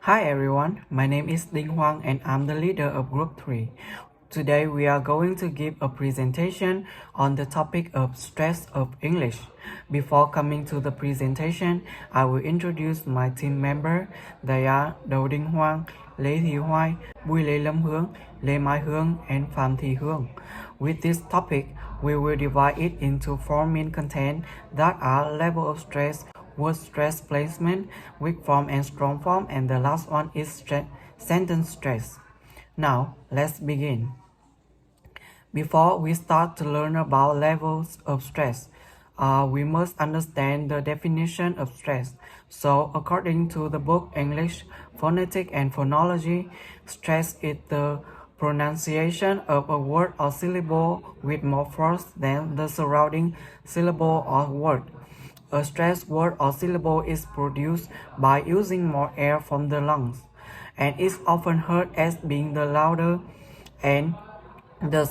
Hi everyone, my name is Đinh Hoàng and I'm the leader of Group 3. Today we are going to give a presentation on the topic of stress of English. Before coming to the presentation, I will introduce my team member. They are Đậu Đình Hoàng, Thị Hoài, Bùi Lê Lâm Hương, Mai Hương, and Phạm Thị Hương. With this topic, we will divide it into four main content that are level of stress, word stress placement, weak form and strong form, and the last one is sentence stress. Now, let's begin. Before we start to learn about levels of stress, we must understand the definition of stress. So, according to the book English, Phonetic and Phonology, stress is the pronunciation of a word or syllable with more force than the surrounding syllable or word. A stressed word or syllable is produced by using more air from the lungs, and is often heard as being the louder and than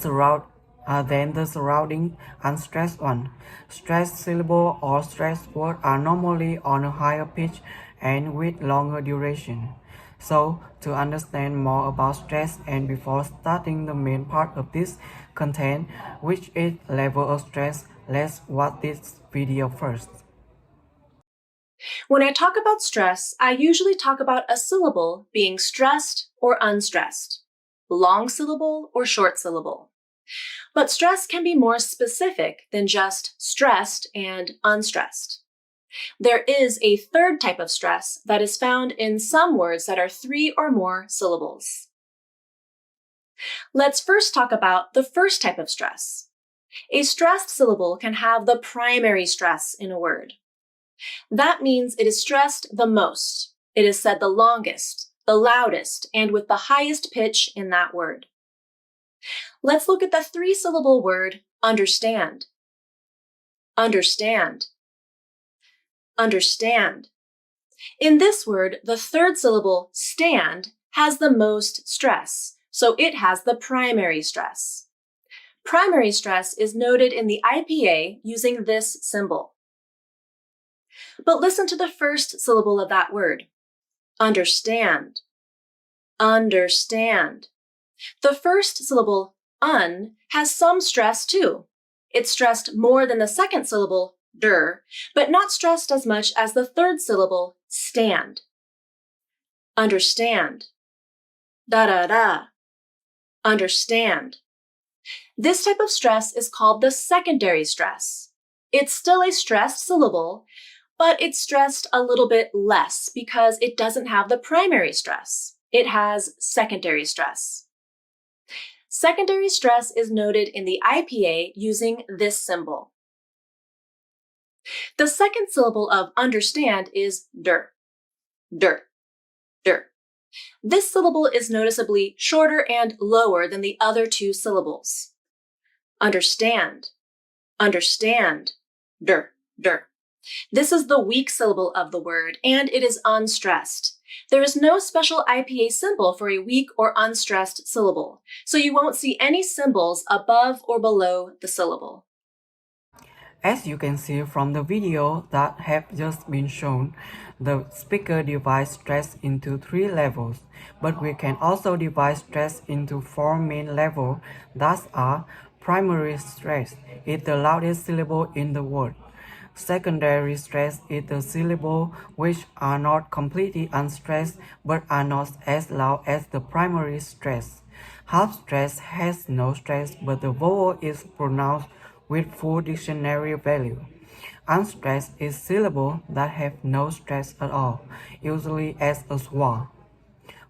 the surrounding unstressed one. Stressed syllable or stressed word are normally on a higher pitch and with longer duration. So, to understand more about stress and before starting the main part of this content, which is level of stress, let's watch this video first. When I talk about stress, I usually talk about a syllable being stressed or unstressed, long syllable or short syllable. But stress can be more specific than just stressed and unstressed. There is a third type of stress that is found in some words that are 3 or more syllables. Let's first talk about the first type of stress. A stressed syllable can have the primary stress in a word. That means it is stressed the most. It is said the longest, the loudest, and with the highest pitch in that word. Let's look at the 3-syllable word understand. Understand. Understand. In this word, the third syllable, stand, has the most stress, so it has the primary stress. Primary stress is noted in the IPA using this symbol. But listen to the first syllable of that word. Understand. Understand. The first syllable, un, has some stress too. It's stressed more than the second syllable, der, but not stressed as much as the third syllable, stand. Understand. Da-da-da. Understand. This type of stress is called the secondary stress. It's still a stressed syllable, but it's stressed a little bit less because it doesn't have the primary stress. It has secondary stress. Secondary stress is noted in the IPA using this symbol. The second syllable of understand is der. Der. Der. This syllable is noticeably shorter and lower than the other 2 syllables. Understand. Understand. Der. Der. This is the weak syllable of the word, and it is unstressed. There is no special IPA symbol for a weak or unstressed syllable, so you won't see any symbols above or below the syllable. As you can see from the video that have just been shown, the speaker divides stress into 3 levels, but we can also divide stress into 4 main levels that are primary stress is the loudest syllable in the word. Secondary stress is the syllable which are not completely unstressed but are not as loud as the primary stress. Half stress has no stress but the vowel is pronounced with full dictionary value. Unstressed is syllable that have no stress at all, usually as a schwa.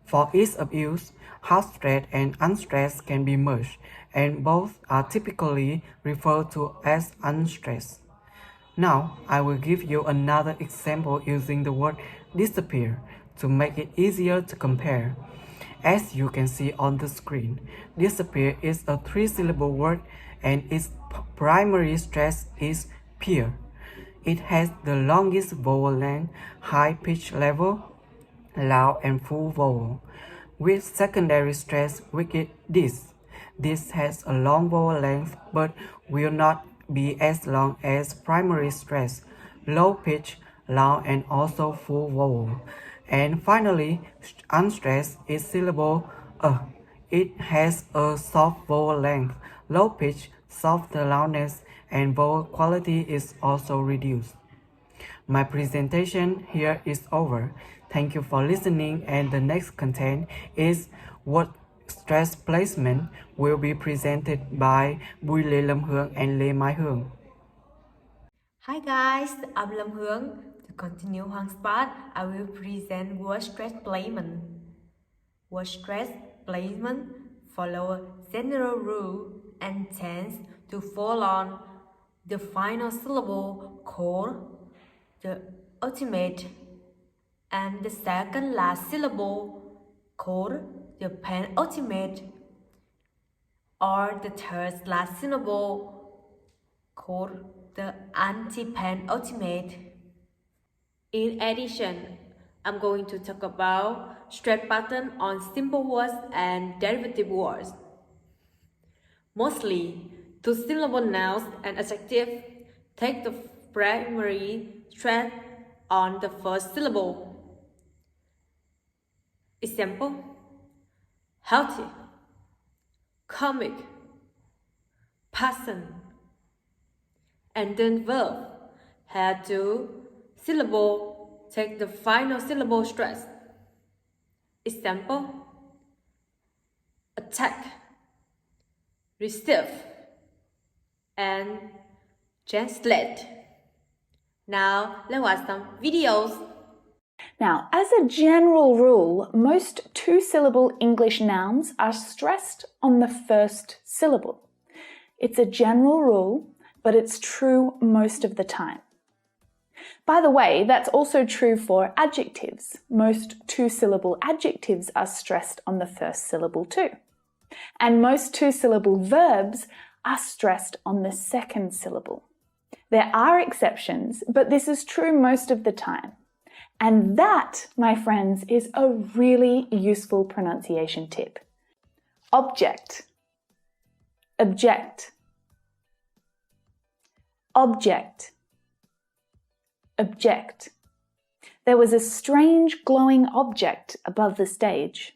For ease of use, half stress and unstressed can be merged, and both are typically referred to as unstressed. Now, I will give you another example using the word disappear to make it easier to compare. As you can see on the screen, disappear is a 3-syllable word and its primary stress is peer. It has the longest vowel length, high pitch level, loud and full vowel. With secondary stress, we get this. This has a long vowel length but will not be as long as primary stress, low pitch, loud and also full vowel. And finally, unstressed is syllable a. It has a soft vowel length, low pitch, soft loudness, and vowel quality is also reduced. My presentation here is over. Thank you for listening, and the next content is word stress placement will be presented by Bùi Lê Lâm Hương and Mai Hương. Hi guys, I'm Lâm Hương. To continue Hoàng part, I will present word stress placement. Word stress placement follow a general rule and tends to fall on the final syllable called the ultimate and the second last syllable called the penultimate or the third last syllable called the anti-penultimate. In addition, I'm going to talk about stress pattern on simple words and derivative words. Mostly, two-syllable nouns and adjectives take the primary stress on the first syllable. Example: healthy, comic, person. And then verb had two syllable take the final syllable stress. Example: attack, receive, and translate. Now let's watch some videos. Now, as a general rule, most two-syllable English nouns are stressed on the first syllable. It's a general rule, but it's true most of the time. By the way, that's also true for adjectives. Most two-syllable adjectives are stressed on the first syllable too. And most two-syllable verbs are stressed on the second syllable. There are exceptions, but this is true most of the time. And that, my friends, is a really useful pronunciation tip. Object, object, object, object. There was a strange glowing object above the stage.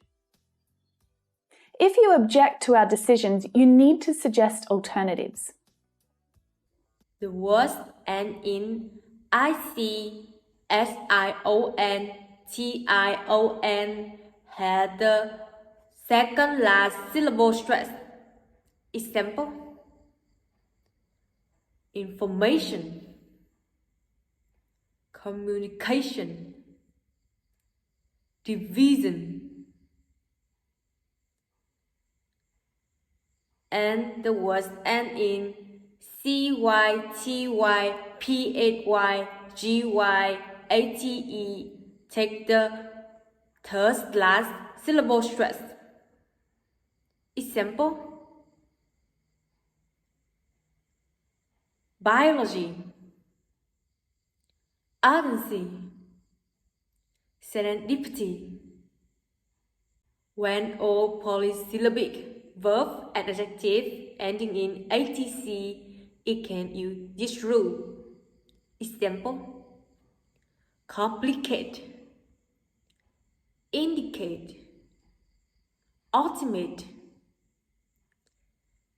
If you object to our decisions, you need to suggest alternatives. The words end in ICSION had the second last syllable stress. Example: information, communication, division. And the words end in CYTYPHYGYATE take the third last syllable stress. Example: biology, urgency, serendipity. When all polysyllabic verb and adjective ending in ATC, it can use this rule. Example: complicate, indicate, ultimate.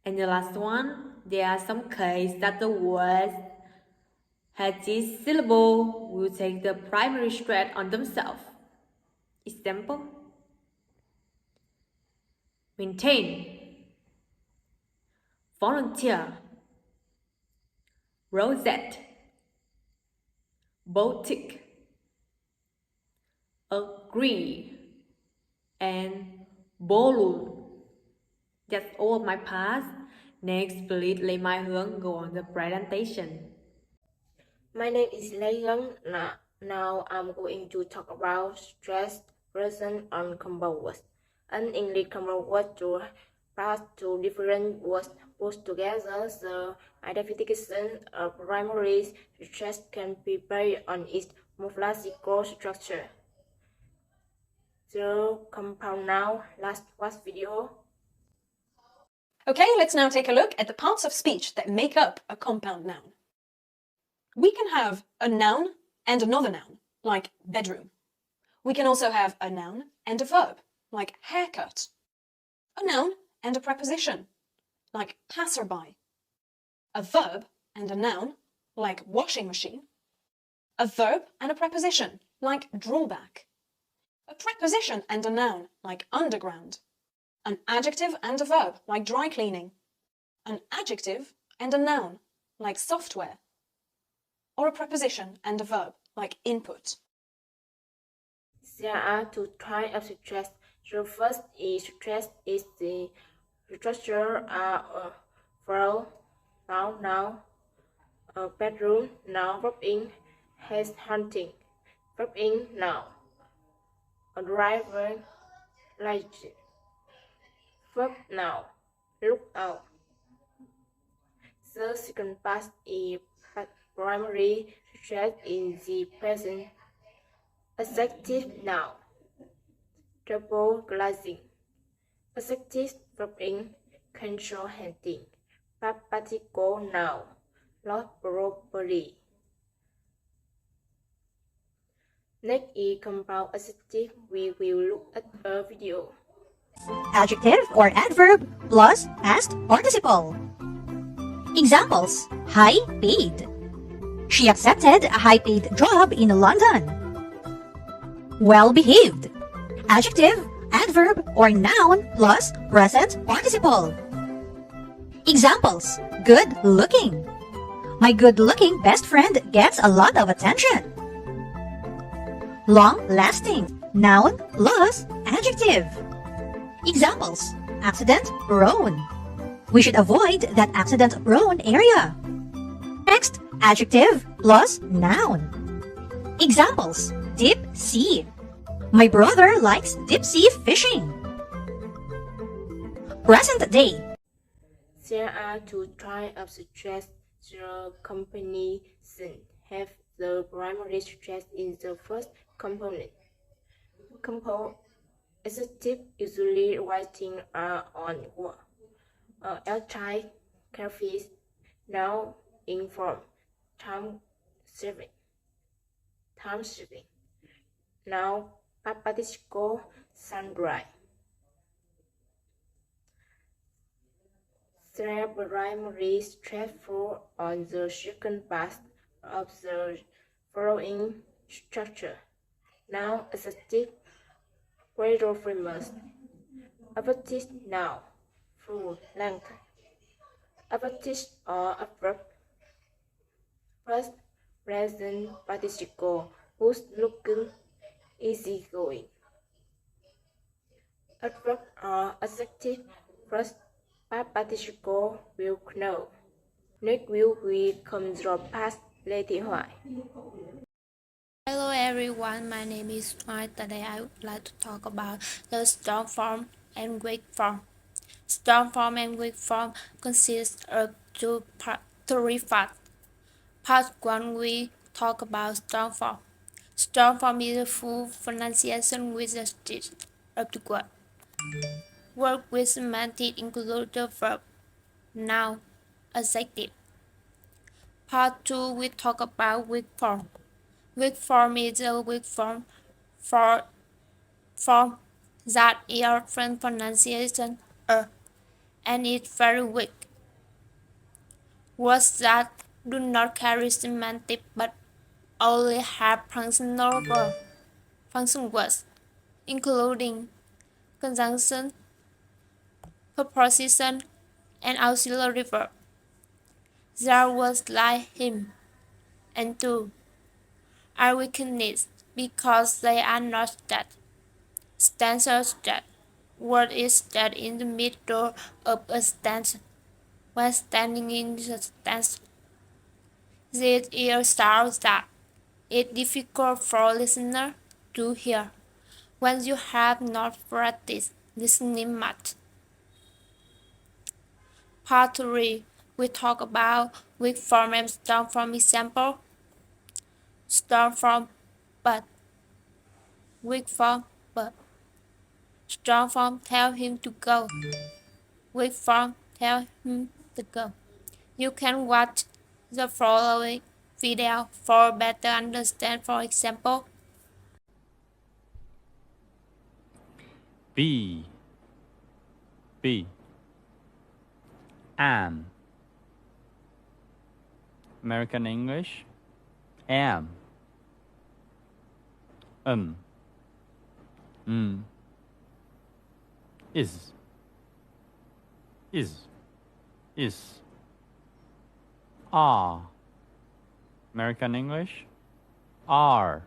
And the last one, there are some cases that the words has this syllable will take the primary stress on themselves. Example: maintain, volunteer, rosette, Baltic, agree, and balloon. That's all of my parts. Next, please let Mai Hương go on the presentation. My name is Lê Hương. Now I'm going to talk about stress present on compound words. An English compound word to pass two different words put together. The identification of primary stress can be based on its morphological structure. The compound noun. Last watch video. Okay, let's now take a look at the parts of speech that make up a compound noun. We can have a noun and another noun, like bedroom. We can also have a noun and a verb, like haircut. A noun and a preposition, like passerby. A verb and a noun, like washing machine. A verb and a preposition, like drawback. A preposition and a noun, like underground. An adjective and a verb, like dry cleaning. An adjective and a noun, like software. Or a preposition and a verb, like input. There are two types of stress. The first is stress is the structure of flow, noun, a bedroom, noun, verb in, house hunting, verb in, noun, a driver, license, verb noun, look out. The second part is primary stress in the present. Adjective noun, double glazing. Adjective verb in, control hunting. Particle noun, lost property. Next is compound adjective. We will look at a video. Adjective or adverb plus past participle. Examples: high-paid. She accepted a high-paid job in London. Well-behaved. Adjective, adverb, or noun plus present participle. Examples: good-looking. My good-looking best friend gets a lot of attention. Long-lasting. Noun plus adjective. Examples: accident-prone. We should avoid that accident-prone area. Next, adjective plus noun. Examples: deep sea. My brother likes deep sea fishing. Present day. There are two types of stress. The combination have the primary stress in the first component. Compound adjective usually writing are on word. Outside, carefree, now inform, time saving. Now participle, sun-dry. The primary stress fall on the second part of the following structure. Now adjective, greater famous. Adjective noun, full length. Adjective or adverb. First, present participle, good looking, easygoing. Adverb or adjective. First, past participle, will know. Next we come from past Thị Hoài. Hello everyone, my name is Mai. Today I would like to talk about the strong form and weak form. Strong form and weak form consist of three parts. Part 1, we talk about strong form. Strong form is a full pronunciation with the gist of the word. Work with semantics include the verb, noun, adjective. Part 2, we talk about weak form. Weak form is a weak form for form that is often pronunciation and is very weak. Words that do not carry semantic but only have functional words, including conjunction, preposition, and auxiliary verb. There words like him and to are weaknesses because they are not that. Stanzas that word is that in the middle of a stanza when standing in the stanza. This is sounds that it's difficult for listener to hear when you have not practiced listening much. Part 3, we talk about weak form and strong form example. Strong form, but. Weak form, but. Strong form, tell him to go. Weak form, tell him to go. You can watch the following video for better understand. For example, be, am. American English, am, is, are. American English, are,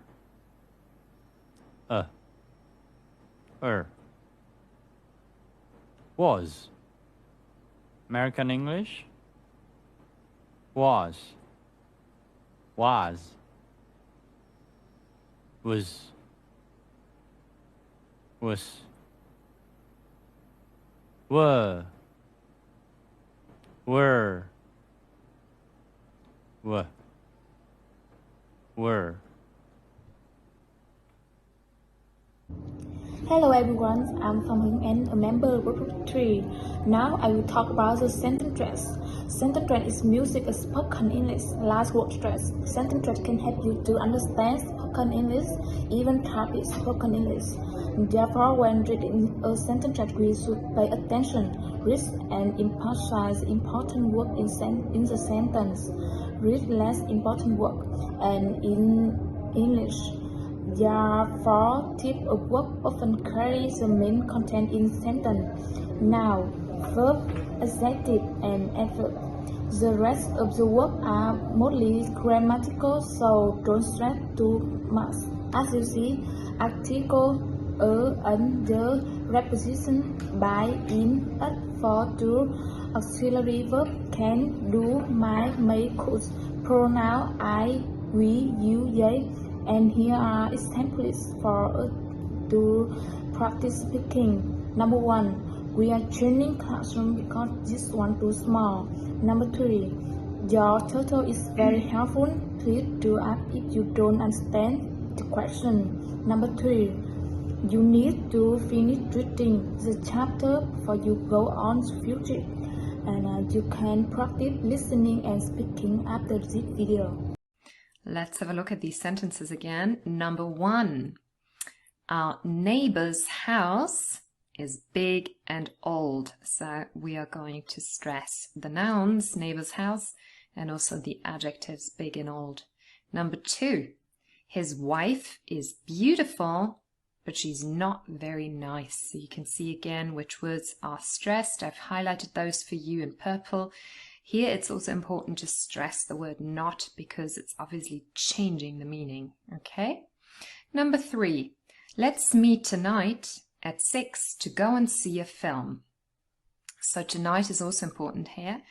was. American English, was, was, were, were. Hello everyone, I'm Phạm Thị Hương and a member of Group 3. Now I will talk about the sentence stress. Sentence stress is music of spoken English. Last word stress. Sentence stress can help you to understand spoken English, even copy spoken English. Therefore, when reading a sentence stress, we should pay attention, read and emphasize important words in the sentence. Read less important words and in English. Therefore, type of verb often carry the main content in sentence. Noun, verb, adjective, and adverb. The rest of the words are mostly grammatical, so don't stress too much. As you see, article, and the preposition by, in, at, for, to, auxiliary verb can, do, might, may, could, pronoun I, we, you, they. And here are examples for us to practice speaking. Number 1, we are changing classroom because this one too small. Number 3, your tutor is very helpful. Please do ask if you don't understand the question. Number 3, you need to finish reading the chapter before you go on the field trip. And you can practice listening and speaking after this video. Let's have a look at these sentences again. Number 1, our neighbor's house is big and old. So we are going to stress the nouns, neighbor's house, and also the adjectives big and old. Number 2, his wife is beautiful, but she's not very nice. So you can see again which words are stressed. I've highlighted those for you in purple. Here it's also important to stress the word not because it's obviously changing the meaning, okay? Number 3, let's meet tonight at 6 to go and see a film. So tonight is also important here.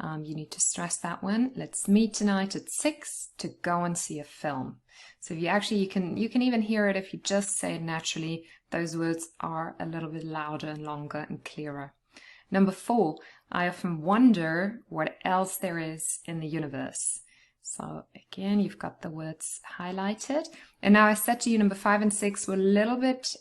You need to stress that one. Let's meet tonight at 6 to go and see a film. So if you can even hear it if you just say it naturally. Those words are a little bit louder and longer and clearer. Number 4, I often wonder what else there is in the universe. So again, you've got the words highlighted. And now I said to you, number 5 and 6 were a little bit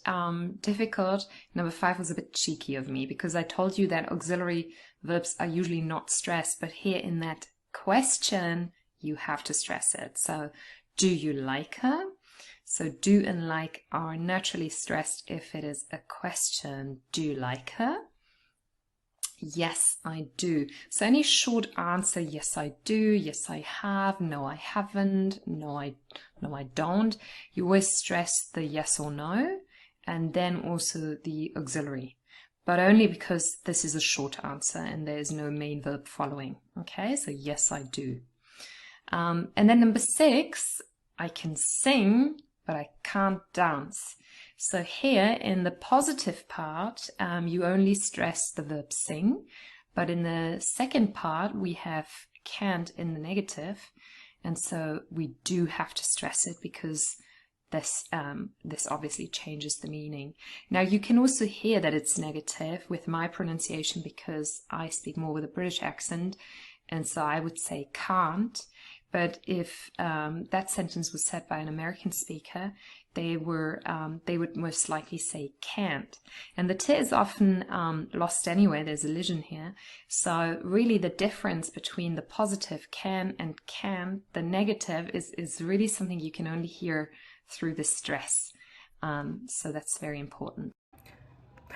difficult. Number 5 was a bit cheeky of me because I told you that auxiliary verbs are usually not stressed, but here in that question, you have to stress it. So, do you like her? So do and like are naturally stressed if it is a question. Do you like her? Yes, I do. So any short answer, yes, I do, yes, I have, no, I haven't, no, I don't. You always stress the yes or no, and then also the auxiliary, but only because this is a short answer and there's no main verb following. Okay, so yes, I do. And then number 6, I can sing, but I can't dance. So here in the positive part, you only stress the verb sing, but in the second part, we have can't in the negative, and so we do have to stress it because this obviously changes the meaning. Now you can also hear that it's negative with my pronunciation because I speak more with a British accent, and so I would say can't. But if that sentence was said by an American speaker, they would most likely say can't. And the T is often lost anyway, there's elision here. So really the difference between the positive can and can, the negative is really something you can only hear through the stress. So that's very important.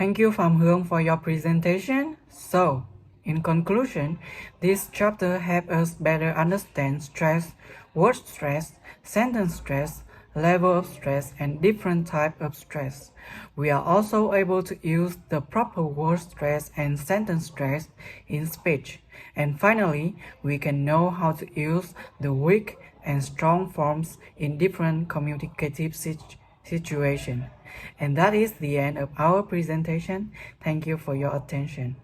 Thank you, Phạm Hương, for your presentation. So, in conclusion, this chapter helps us better understand stress, word stress, sentence stress, level of stress, and different types of stress. We are also able to use the proper word stress and sentence stress in speech. And finally, we can know how to use the weak and strong forms in different communicative situations. And that is the end of our presentation. Thank you for your attention.